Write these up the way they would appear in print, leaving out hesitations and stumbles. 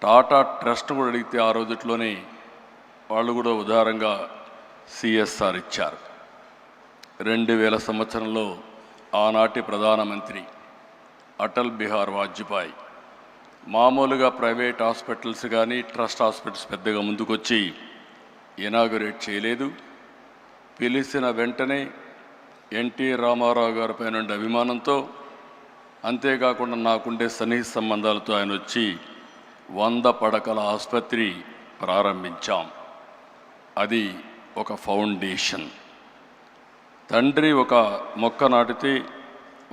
Tata trust కూడా అడిగితే ఆ రోజుట్లోనే వాళ్ళు కూడా ఉదారంగా సిఎస్ఆర్ ఇచ్చారు. 2000 సంవత్సరంలో ఆనాటి ప్రధానమంత్రి అటల్ బిహార్ వాజ్పేయి మామూలుగా ప్రైవేట్ హాస్పిటల్స్ కానీ ట్రస్ట్ హాస్పిటల్స్ పెద్దగా ముందుకొచ్చి ఇనాగరేట్ చేయలేదు. పిలిచిన వెంటనే ఎన్టీ రామారావు గారి పైన ఉండే అభిమానంతో, అంతేకాకుండా నాకుండే సన్నిహిత సంబంధాలతో ఆయన వచ్చి 100 పడకల ఆసుపత్రి ప్రారంభించాం. అది ఒక ఫౌండేషన్. తండ్రి ఒక మొక్క నాటితే,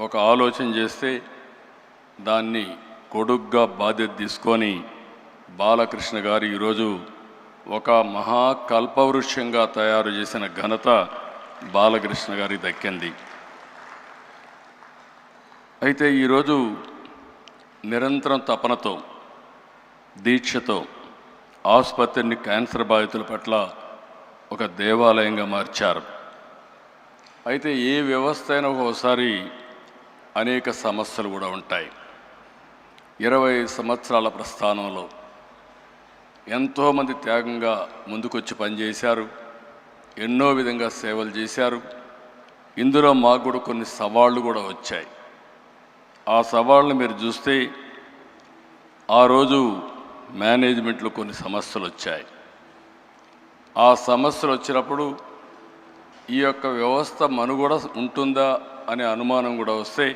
ఒక ఆలోచన చేస్తే దాన్ని కొడుగ్గా బాధ్యత తీసుకొని బాలకృష్ణ గారు ఈరోజు ఒక మహాకల్పవృక్షంగా తయారు చేసిన ఘనత బాలకృష్ణ గారికి దక్కింది. అయితే ఈరోజు నిరంతరం తపనతో, దీక్షతో ఆసుపత్రిని క్యాన్సర్ బాధితుల పట్ల ఒక దేవాలయంగా మార్చారు. అయితే ఏ వ్యవస్థ అయినా ఒకసారి అనేక సమస్యలు కూడా ఉంటాయి. 20 సంవత్సరాల ప్రస్థానంలో ఎంతోమంది త్యాగంగా ముందుకొచ్చి పనిచేశారు, ఎన్నో విధంగా సేవలు చేశారు. ఇందులో మాకు కూడా కొన్ని సవాళ్ళు కూడా వచ్చాయి. ఆ సవాళ్ళను మీరు చూస్తే ఆ రోజు మేనేజ్మెంట్లో కొన్ని సమస్యలు వచ్చాయి. ఆ సమస్యలు వచ్చినప్పుడు ఈ యొక్క వ్యవస్థ మనుగడ ఉంటుందా అనే అనుమానం కూడా వస్తే,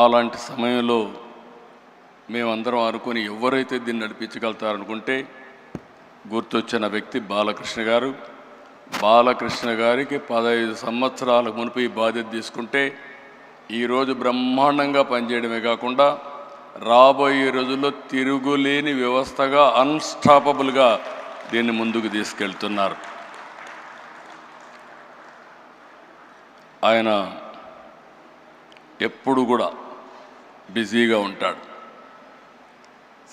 అలాంటి సమయంలో మేమందరం అనుకుని ఎవరైతే దీన్ని నడిపించగలుగుతారనుకుంటే గుర్తొచ్చిన వ్యక్తి బాలకృష్ణ గారు. బాలకృష్ణ గారికి 15 సంవత్సరాల మునుపు ఈ బాధ్యత తీసుకుంటే ఈరోజు బ్రహ్మాండంగా పనిచేయడమే కాకుండా రాబోయే రోజుల్లో తిరుగులేని వ్యవస్థగా, అన్స్టాపబుల్గా దీన్ని ముందుకు తీసుకెళ్తున్నారు. ఆయన ఎప్పుడు కూడా బిజీగా ఉంటాడు.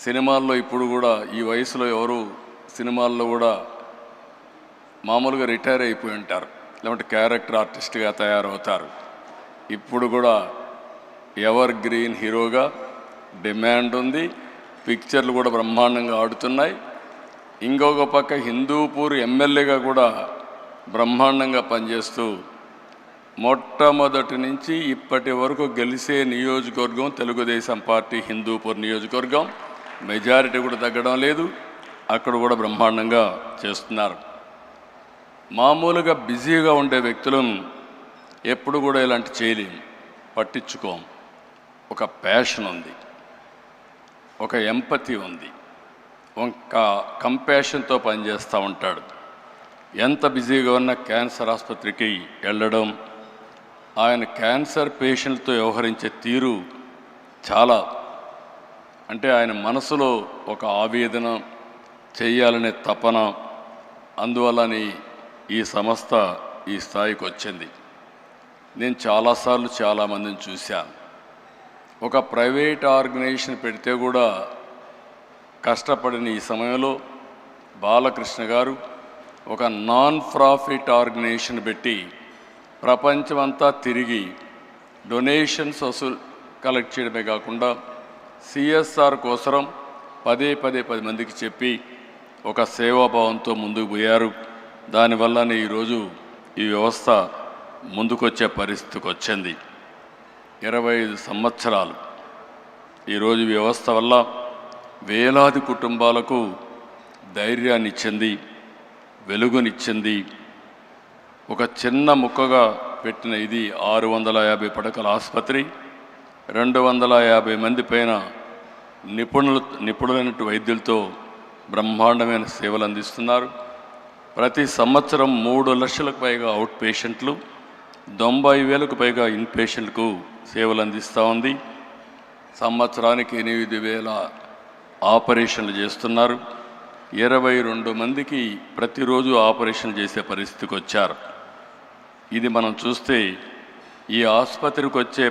సినిమాల్లో ఇప్పుడు కూడా ఈ వయసులో ఎవరు సినిమాల్లో కూడా మామూలుగా రిటైర్ అయిపోయి ఉంటారు, లేకుంటే క్యారెక్టర్ ఆర్టిస్ట్గా తయారవుతారు. ఇప్పుడు కూడా ఎవర్ గ్రీన్ హీరోగా డిమాండ్ ఉంది. పిక్చర్లు కూడా బ్రహ్మాండంగా ఆడుతున్నాయి. ఇంకొక పక్క హిందూపూర్ ఎమ్మెల్యేగా కూడా బ్రహ్మాండంగా పనిచేస్తూ మొట్టమొదటి నుంచి ఇప్పటి వరకు గెలిచే నియోజకవర్గం తెలుగుదేశం పార్టీ హిందూపూర్ నియోజకవర్గం. మెజారిటీ కూడా తగ్గడం లేదు. అక్కడ కూడా బ్రహ్మాండంగా చేస్తున్నారు. మామూలుగా బిజీగా ఉండే వ్యక్తులను ఎప్పుడు కూడా ఇలాంటి చేయలేము, పట్టించుకోం. ఒక ప్యాషన్ ఉంది, ఒక ఎంపతి ఉంది, ఒక కంపాషన్తో పనిచేస్తూ ఉంటాడు. ఎంత బిజీగా ఉన్న క్యాన్సర్ ఆసుపత్రికి వెళ్ళడం, ఆయన క్యాన్సర్ పేషెంట్తో వ్యవహరించే తీరు చాలా, అంటే ఆయన మనసులో ఒక ఆవేదన, చేయాలనే తపన, అందువల్లనే ఈ సంస్థ ఈ స్థాయికి వచ్చింది. నేను చాలాసార్లు చాలామందిని చూశాను. ఒక ప్రైవేట్ ఆర్గనైజేషన్ పెడితే కూడా కష్టపడిన ఈ సమయంలో బాలకృష్ణ గారు ఒక నాన్ ప్రాఫిట్ ఆర్గనైజేషన్ పెట్టి ప్రపంచమంతా తిరిగి డొనేషన్స్ కలెక్ట్ చేయడమే కాకుండా సిఎస్ఆర్ కోసం పదే 10 మందికి చెప్పి ఒక సేవాభావంతో ముందుకు పోయారు. దానివల్లనే ఈరోజు ఈ వ్యవస్థ ముందుకొచ్చే పరిస్థితికి వచ్చింది. 25 సంవత్సరాలు ఈరోజు వ్యవస్థ వల్ల వేలాది కుటుంబాలకు ధైర్యాన్ని ఇచ్చింది, వెలుగునిచ్చింది. ఒక చిన్న ముక్కగా పెట్టిన ఇది 650 పడకల ఆసుపత్రి, 250 మంది పైన నిపుణులైన వైద్యులతో బ్రహ్మాండమైన సేవలు అందిస్తున్నారు. ప్రతి సంవత్సరం 3 లక్షలకు పైగా అవుట్ పేషెంట్లు, 90,000కు పైగా ఇన్ పేషెంట్కు సేవలు అందిస్తూ ఉంది. సంవత్సరానికి 8,000 ఆపరేషన్లు చేస్తున్నారు. 22 మందికి ప్రతిరోజు ఆపరేషన్ చేసే పరిస్థితికి వచ్చారు. ఇది మనం చూస్తే ఈ ఆసుపత్రికి వచ్చే